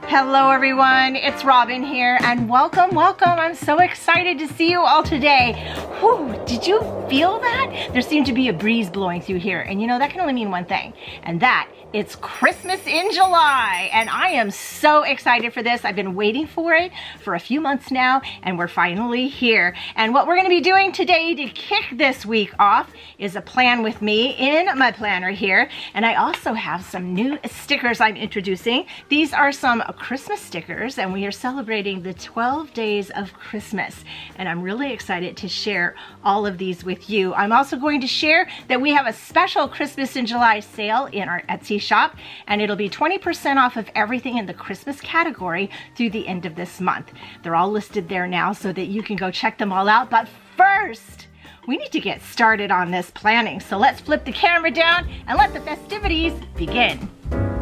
Hello everyone, it's Robin here and welcome. I'm so excited to see you all today. Whew, did you feel that? There seemed to be a breeze blowing through here, and you know that can only mean one thing, and that it's Christmas in July, and I am so excited for this. I've been waiting for it for a few months now, and we're finally here. And what we're gonna be doing today to kick this week off is a plan with me in my planner here, and I also have some new stickers I'm introducing. These are some Christmas stickers, and we are celebrating the 12 days of Christmas, and I'm really excited to share all of these with you. I'm also going to share that we have a special Christmas in July sale in our Etsy shop, and it'll be 20% off of everything in the Christmas category through the end of this month. They're all listed there now so that you can go check them all out. But first, we need to get started on this planning. So let's flip the camera down and let the festivities begin.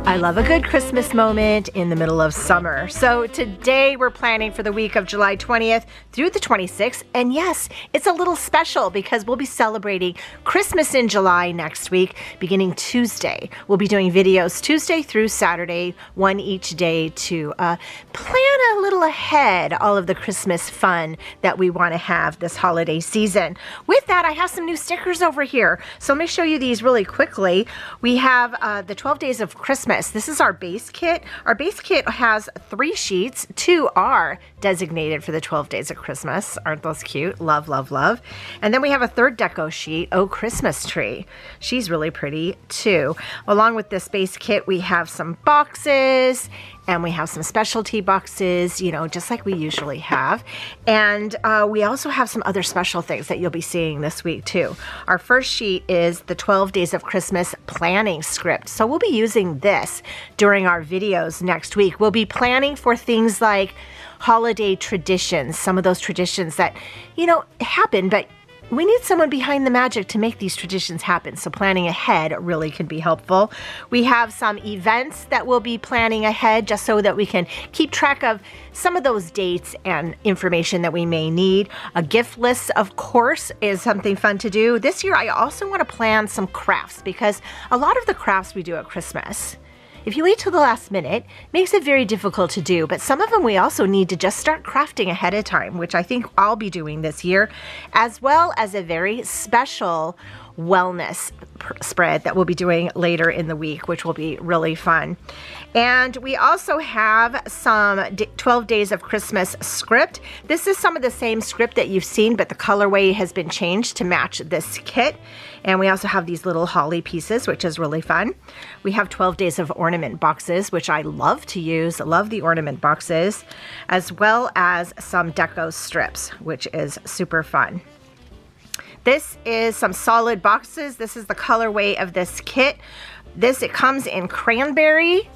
I love a good Christmas moment in the middle of summer. So today we're planning for the week of July 20th through the 26th. And yes, it's a little special because we'll be celebrating Christmas in July next week, beginning Tuesday. We'll be doing videos Tuesday through Saturday, one each day to plan a little ahead all of the Christmas fun that we want to have this holiday season. With that, I have some new stickers over here. So let me show you these really quickly. We have the 12 Days of Christmas. This is our base kit. Our base kit has 3 sheets. 2 are designated for the 12 Days of Christmas. Aren't those cute? Love, love, love. And then we have a 3rd deco sheet, Oh Christmas Tree. She's really pretty too. Along with this base kit, we have some boxes, and we have some specialty boxes, you know, just like we usually have. And we also have some other special things that you'll be seeing this week too. Our first sheet is the 12 Days of Christmas planning script. So we'll be using this during our videos next week. We'll be planning for things like holiday traditions, some of those traditions that, you know, happen, but we need someone behind the magic to make these traditions happen, so planning ahead really can be helpful. We have some events that we'll be planning ahead just so that we can keep track of some of those dates and information that we may need. A gift list, of course, is something fun to do. This year, I also want to plan some crafts because a lot of the crafts we do at Christmas, if you wait till the last minute, makes it very difficult to do, but some of them we also need to just start crafting ahead of time, which I think I'll be doing this year, as well as a very special wellness spread that we'll be doing later in the week, which will be really fun. And we also have some 12 Days of Christmas script. This is some of the same script that you've seen, but the colorway has been changed to match this kit. And we also have these little holly pieces, which is really fun. We have 12 Days of Ornament boxes, which I love to use. I love the ornament boxes, as well as some deco strips, which is super fun. This is some solid boxes. This is the colorway of this kit. It comes in cranberry,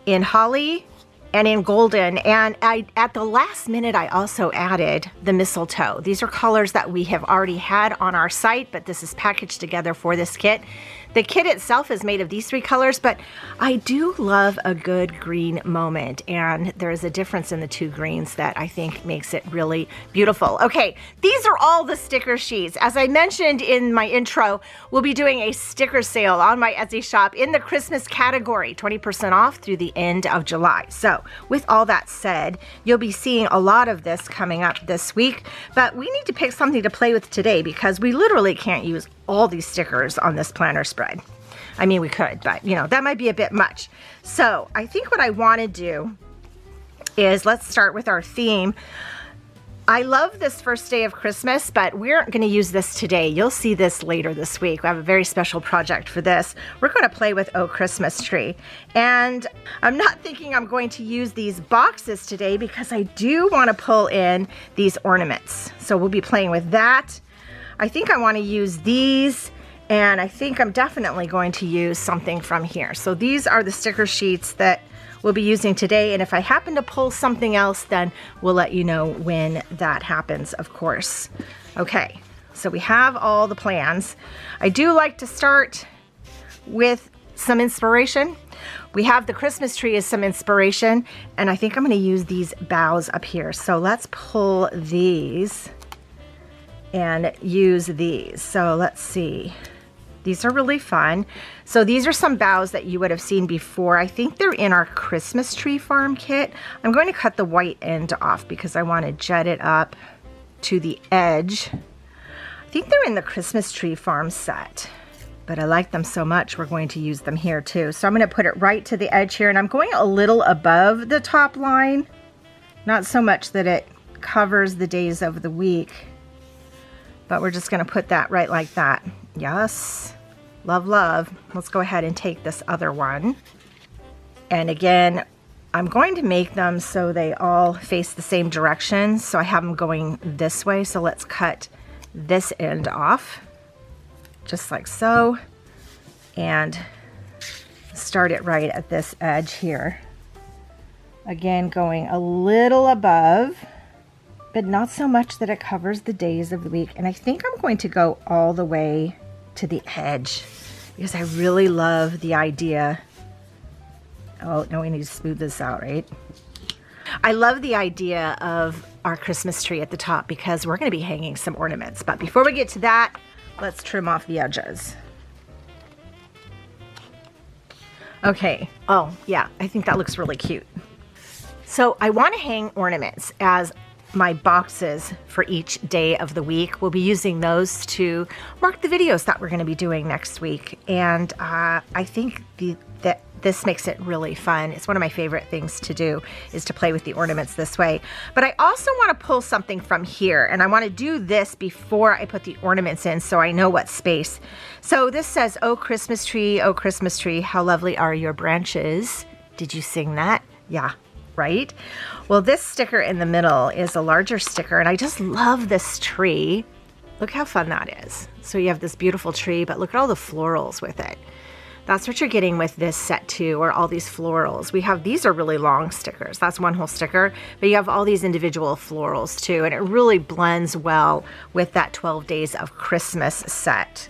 in holly, and in golden. And at the last minute, I also added the mistletoe. These are colors that we have already had on our site, but this is packaged together for this kit. The kit itself is made of these 3 colors, but I do love a good green moment, and there is a difference in the 2 greens that I think makes it really beautiful. Okay, these are all the sticker sheets. As I mentioned in my intro, we'll be doing a sticker sale on my Etsy shop in the Christmas category, 20% off through the end of July. So with all that said, you'll be seeing a lot of this coming up this week, but we need to pick something to play with today because we literally can't use all these stickers on this planner spread. I mean, we could, but you know, that might be a bit much. So I think what I want to do is let's start with our theme. I love this first day of Christmas, but we aren't going to use this today. You'll see this later this week. We have a very special project for this. We're going to play with Oh Christmas Tree. And I'm not thinking I'm going to use these boxes today because I do want to pull in these ornaments. So we'll be playing with that. I think I want to use these, and I think I'm definitely going to use something from here. So these are the sticker sheets that we'll be using today, and if I happen to pull something else, then we'll let you know when that happens, of course. Okay, so we have all the plans. I do like to start with some inspiration. We have the Christmas tree as some inspiration, and I think I'm going to use these boughs up here. So let's pull these and use these. So let's see. These are really fun. So these are some boughs that you would have seen before. I think they're in our Christmas tree farm kit. I'm going to cut the white end off because I want to jet it up to the edge. I think they're in the Christmas tree farm set, but I like them so much we're going to use them here too. So I'm going to put it right to the edge here, and I'm going a little above the top line, not so much that it covers the days of the week, but we're just going to put that right like that. Yes, love, love. Let's go ahead and take this other one. And again, I'm going to make them so they all face the same direction. So I have them going this way. So let's cut this end off, just like so, and start it right at this edge here. Again, going a little above, but not so much that it covers the days of the week. And I think I'm going to go all the way to the edge because I really love the idea. Oh, no, we need to smooth this out, right? I love the idea of our Christmas tree at the top because we're going to be hanging some ornaments. But before we get to that, let's trim off the edges. Okay. Oh, yeah, I think that looks really cute. So I want to hang ornaments as my boxes for each day of the week. We'll be using those to mark the videos that we're going to be doing next week. And I think that this makes it really fun. It's one of my favorite things to do, is to play with the ornaments this way. But I also want to pull something from here, and I want to do this before I put the ornaments in so I know what space. So this says, oh Christmas tree, how lovely are your branches. Did you sing that? Yeah. Right? Well, this sticker in the middle is a larger sticker, and I just love this tree. Look how fun that is. So you have this beautiful tree, but look at all the florals with it. That's what you're getting with this set too, or all these florals. These are really long stickers. That's one whole sticker, but you have all these individual florals too, and it really blends well with that 12 Days of Christmas set,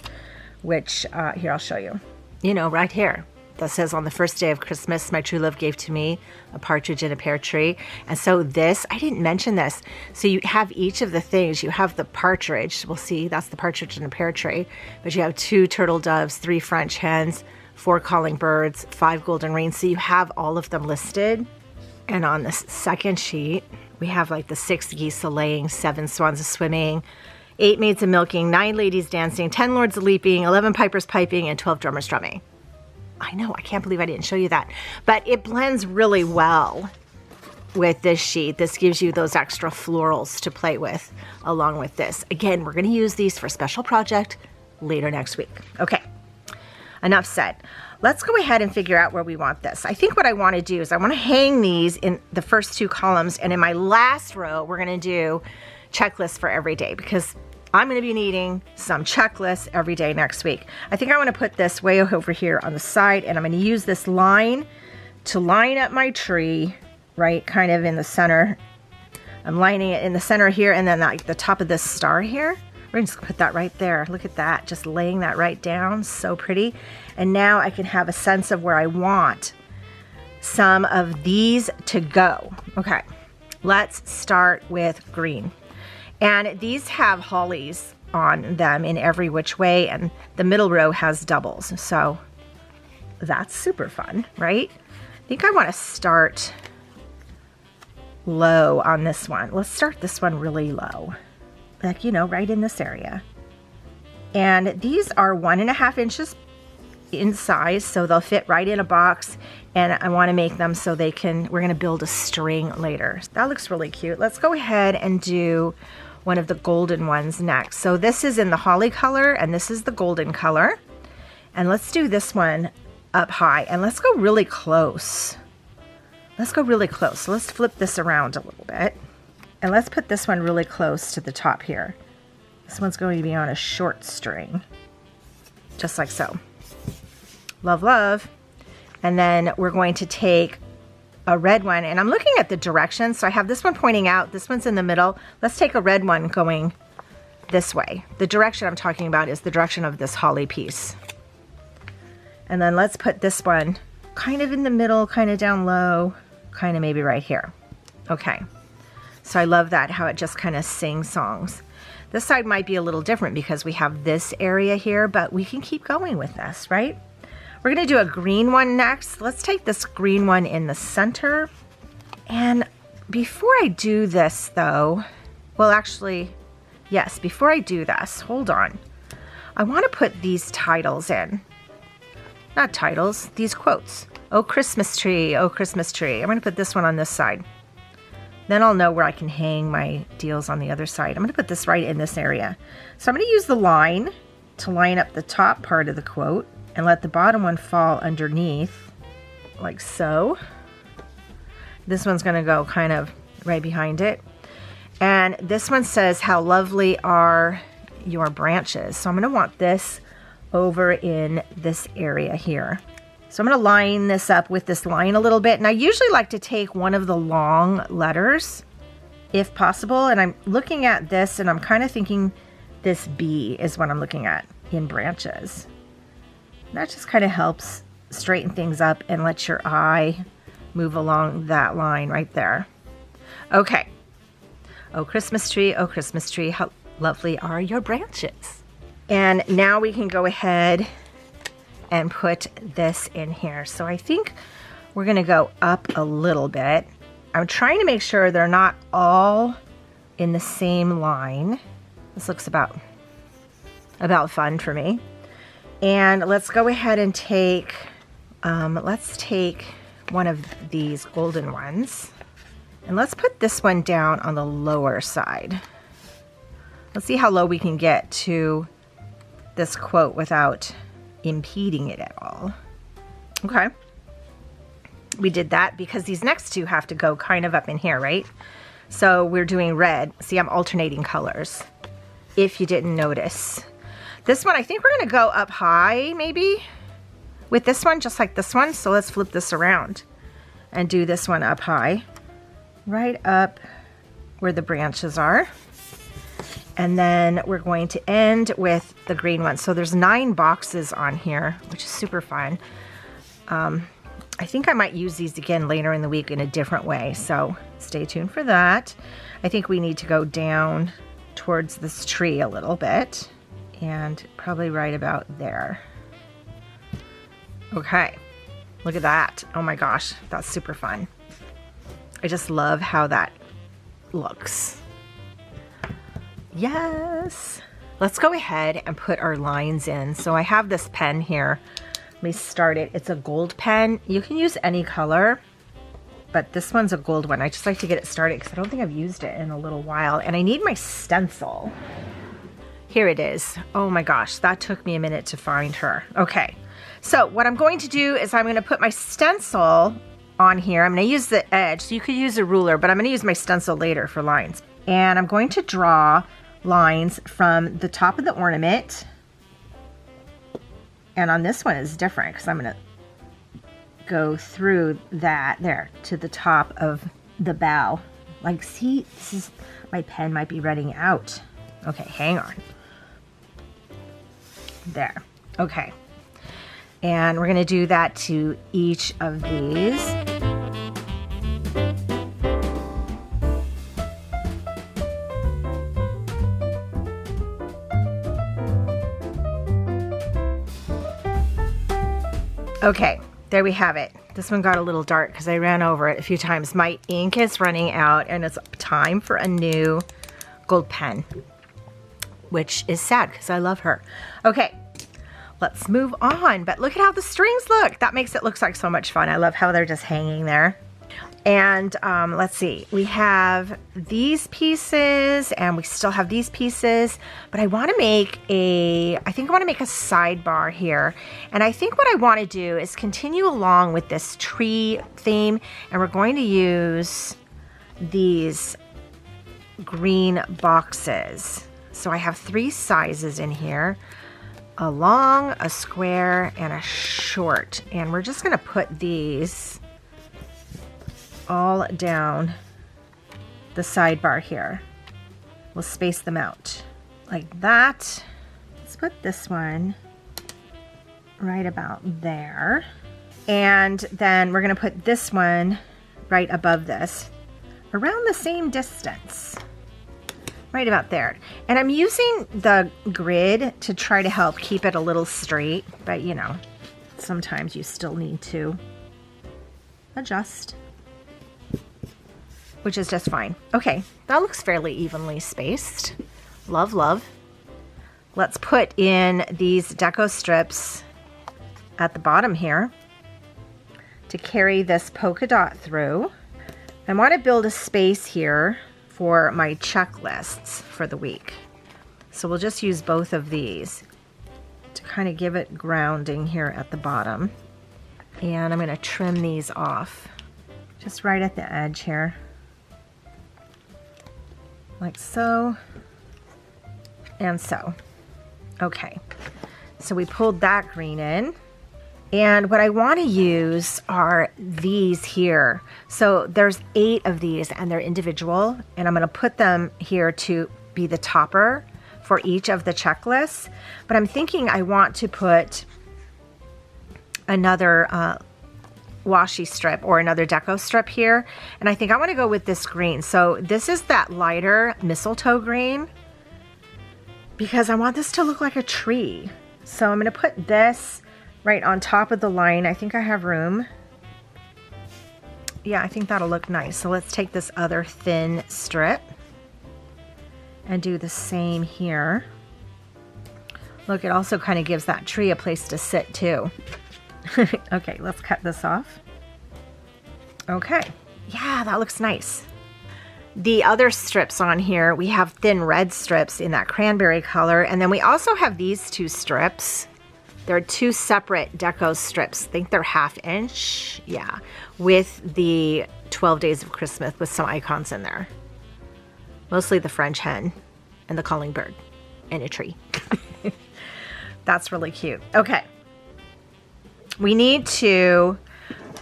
which, here, I'll show you. You know, right here. That says, on the first day of Christmas, my true love gave to me a partridge in a pear tree. And so this, I didn't mention this. So you have each of the things. You have the partridge. We'll see, that's the partridge in a pear tree. But you have 2 turtle doves, 3 French hens, 4 calling birds, 5 golden rings. So you have all of them listed. And on this second sheet, we have like the 6 geese a-laying, 7 swans a-swimming, 8 maids a-milking, 9 ladies dancing, 10 lords a-leaping, 11 pipers piping, and 12 drummers drumming. I know, I can't believe I didn't show you that. But it blends really well with this sheet. This gives you those extra florals to play with along with this. Again, we're going to use these for a special project later next week. Okay, enough said. Let's go ahead and figure out where we want this. I think what I want to do is I want to hang these in the first 2 columns, and in my last row, we're going to do checklists for every day, because I'm going to be needing some checklists every day next week. I think I want to put this way over here on the side, and I'm going to use this line to line up my tree, right, kind of in the center. I'm lining it in the center here, and then like the top of this star here. We're going to just put that right there. Look at that, just laying that right down. So pretty. And now I can have a sense of where I want some of these to go. Okay, let's start with green. And these have hollies on them in every which way, and the middle row has doubles. So that's super fun, right? I think I want to start low on this one. Let's start this one really low, like, you know, right in this area. And these are 1.5 inches in size, so they'll fit right in a box. And I want to make them so they can, we're going to build a string later. That looks really cute. Let's go ahead and do one of the golden ones next. So this is in the holly color, and this is the golden color. And let's do this one up high, and let's go really close. Let's go really close. So let's flip this around a little bit, and let's put this one really close to the top here. This one's going to be on a short string, just like so. Love, love. And then we're going to take a red one, and I'm looking at the direction. So I have this one pointing out, this one's in the middle. Let's take a red one going this way. The direction I'm talking about is the direction of this holly piece. And then let's put this one kind of in the middle, kind of down low, kind of maybe right here. Okay, so I love that, how it just kind of sings songs. This side might be a little different because we have this area here, but we can keep going with this, right? We're gonna do a green one next. Let's take this green one in the center. And before I do this though, well actually, yes, before I do this, hold on. I wanna put these titles in. Not titles, these quotes. Oh Christmas tree, oh Christmas tree. I'm gonna put this one on this side. Then I'll know where I can hang my deals on the other side. I'm gonna put this right in this area. So I'm gonna use the line to line up the top part of the quote and let the bottom one fall underneath, like so. This one's gonna go kind of right behind it. And this one says, how lovely are your branches. So I'm gonna want this over in this area here. So I'm gonna line this up with this line a little bit. And I usually like to take one of the long letters, if possible. And I'm looking at this and I'm kind of thinking this B is what I'm looking at in branches. That just kind of helps straighten things up and let your eye move along that line right there. Okay. Oh Christmas tree, how lovely are your branches. And now we can go ahead and put this in here. So I think we're gonna go up a little bit. I'm trying to make sure they're not all in the same line. This looks about fun for me. And let's go ahead and take, let's take one of these golden ones. And let's put this one down on the lower side. Let's see how low we can get to this quote without impeding it at all. Okay. We did that because these next two have to go kind of up in here, right? So we're doing red. See, I'm alternating colors, if you didn't notice. This one, I think we're gonna go up high, maybe, with this one, just like this one. So let's flip this around and do this one up high, right up where the branches are. And then we're going to end with the green one. So there's 9 boxes on here, which is super fun. I think I might use these again later in the week in a different way. So stay tuned for that. I think we need to go down towards this tree a little bit and probably right about there. Okay, look at that. Oh my gosh, that's super fun. I just love how that looks. Yes. Let's go ahead and put our lines in. So I have this pen here. Let me start it. It's a gold pen. You can use any color, but this one's a gold one. I just like to get it started because I don't think I've used it in a little while. And I need my stencil. Here it is. Oh my gosh, that took me a minute to find her. Okay, so what I'm going to do is I'm going to put my stencil on here. I'm going to use the edge. So you could use a ruler, but I'm going to use my stencil later for lines. And I'm going to draw lines from the top of the ornament. And on this one is different because I'm going to go through that there to the top of the bow. Like, see, this is, my pen might be running out. Okay, hang on. There. Okay. And we're going to do that to each of these. Okay, there we have it. This one got a little dark because I ran over it a few times. My ink is running out and it's time for a new gold pen, which is sad because I love her. Okay, let's move on. But look at how the strings look. That makes it look like so much fun. I love how they're just hanging there. And let's see, we have these pieces and we still have these pieces, but I want to make I think I want to make a sidebar here. And I think what I want to do is continue along with this tree theme, and we're going to use these green boxes. So I have 3 sizes in here, a long, a square, and a short. And we're just going to put these all down the sidebar here. We'll space them out like that. Let's put this one right about there. And then we're going to put this one right above this, around the same distance. right about there. And I'm using the grid to try to help keep it a little straight, but you know, sometimes you still need to adjust, which is just fine. Okay, that looks fairly evenly spaced. Love, love. Let's put in these deco strips at the bottom here to carry this polka dot through. I want to build a space here for my checklists for the week. So we'll just use both of these to kind of give it grounding here at the bottom. And I'm going to trim these off just right at the edge here. Like so. And so. Okay. So we pulled that green in. And what I want to use are these here. So there's 8 of these and they're individual. And I'm going to put them here to be the topper for each of the checklists. But I'm thinking I want to put another washi strip or another deco strip here. And I think I want to go with this green. So this is that lighter mistletoe green because I want this to look like a tree. So I'm going to put this right on top of the line. I think I have room. Yeah, I think that'll look nice. So let's take this other thin strip and do the same here. Look, it also kind of gives that tree a place to sit too. Okay, let's cut this off. Okay, yeah, that looks nice. The other strips on here, we have thin red strips in that cranberry color, and then we also have these 2 strips. They're 2 separate deco strips. I think they're 1/2 inch, yeah, with the 12 Days of Christmas with some icons in there. Mostly the French hen and the calling bird and a tree. That's really cute. Okay. We need to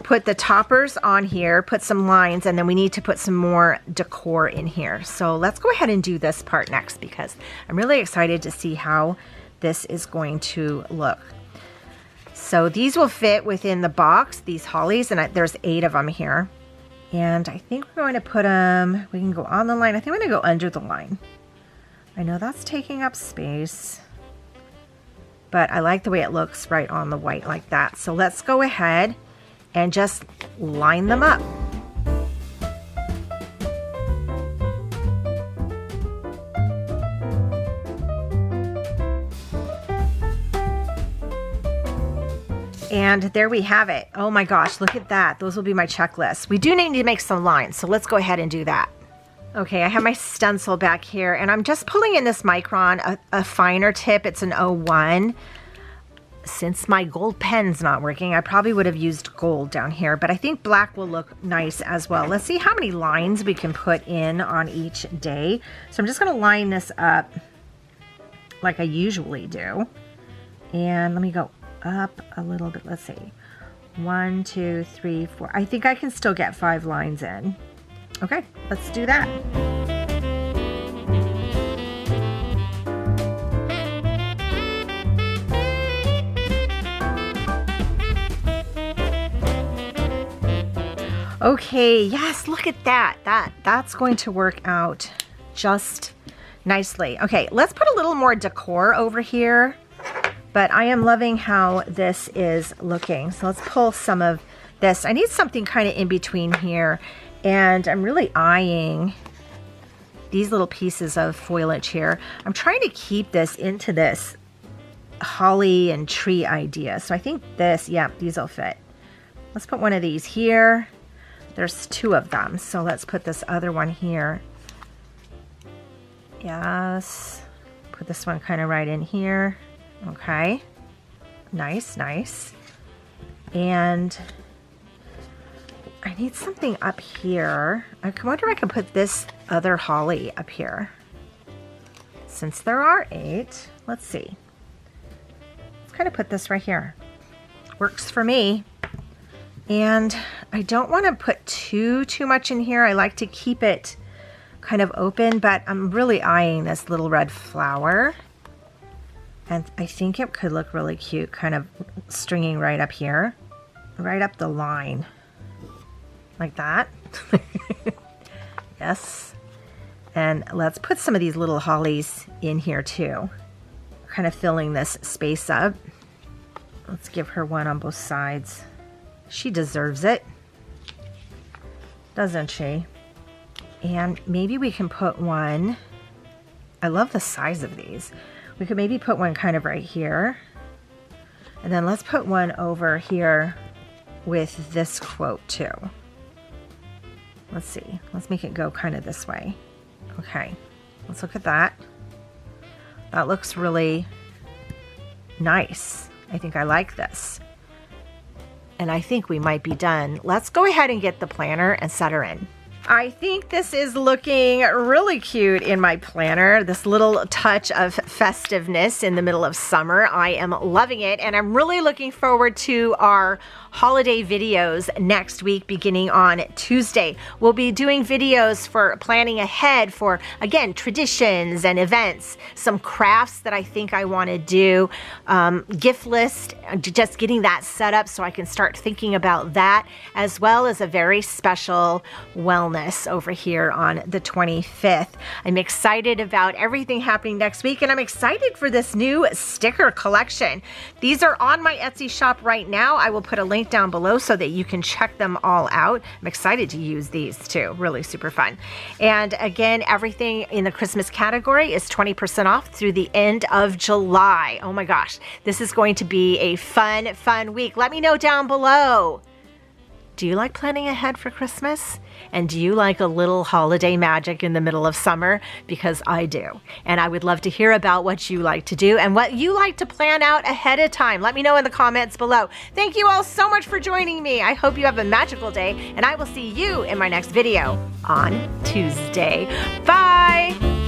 put the toppers on here, put some lines, and then we need to put some more decor in here. So let's go ahead and do this part next because I'm really excited to see how this is going to look. So these will fit within the box, these hollies, and there's 8 of them here. And I think we're going to put them, we can go on the line. I think I'm going to go under the line. I know that's taking up space, but I like the way it looks right on the white like that. So let's go ahead and just line them up. And there we have it. Oh my gosh, look at that. Those will be my checklists. We do need to make some lines, so let's go ahead and do that. Okay, I have my stencil back here, and I'm just pulling in this micron, a finer tip. It's an 01. Since my gold pen's not working, I probably would have used gold down here, but I think black will look nice as well. Let's see how many lines we can put in on each day. So I'm just gonna line this up like I usually do. And let me go up a little bit. Let's see. 1, 2, 3, 4. I think I can still get 5 lines in. Okay, let's do that. Okay, yes, look at that. That's going to work out just nicely. Okay, let's put a little more decor over here, but I am loving how this is looking. So let's pull some of this. I need something kind of in between here, and I'm really eyeing these little pieces of foliage here. I'm trying to keep this into this holly and tree idea. So I think this, yeah, these will fit. Let's put one of these here. There's 2 of them, so let's put this other one here. Yes, put this one kind of right in here. Okay, nice, nice. And I need something up here. I wonder if I can put this other holly up here. Since there are 8, let's see. Let's kind of put this right here. Works for me. And I don't want to put too much in here. I like to keep it kind of open, but I'm really eyeing this little red flower. And I think it could look really cute, kind of stringing right up here, right up the line, like that. Yes. And let's put some of these little hollies in here too. Kind of filling this space up. Let's give her one on both sides. She deserves it, doesn't she? And maybe we can put one, I love the size of these. We could maybe put one kind of right here. And then let's put one over here with this quote too. Let's see, let's make it go kind of this way. Okay, let's look at that. That looks really nice. I think I like this. And I think we might be done. Let's go ahead and get the planner and set her in. I think this is looking really cute in my planner. This little touch of festiveness in the middle of summer. I am loving it, and I'm really looking forward to our holiday videos next week beginning on Tuesday. We'll be doing videos for planning ahead for, again, traditions and events, some crafts that I think I want to do, gift list, just getting that set up so I can start thinking about that, as well as a very special wellness over here on the 25th. I'm excited about everything happening next week, and I'm excited for this new sticker collection. These are on my Etsy shop right now. I will put a link down below so that you can check them all out. I'm excited to use these too. Really super fun. And again, everything in the Christmas category is 20% off through the end of July. Oh my gosh, this is going to be a fun week. Let me know down below. Do you like planning ahead for Christmas? And do you like a little holiday magic in the middle of summer? Because I do. And I would love to hear about what you like to do and what you like to plan out ahead of time. Let me know in the comments below. Thank you all so much for joining me. I hope you have a magical day, and I will see you in my next video on Tuesday. Bye!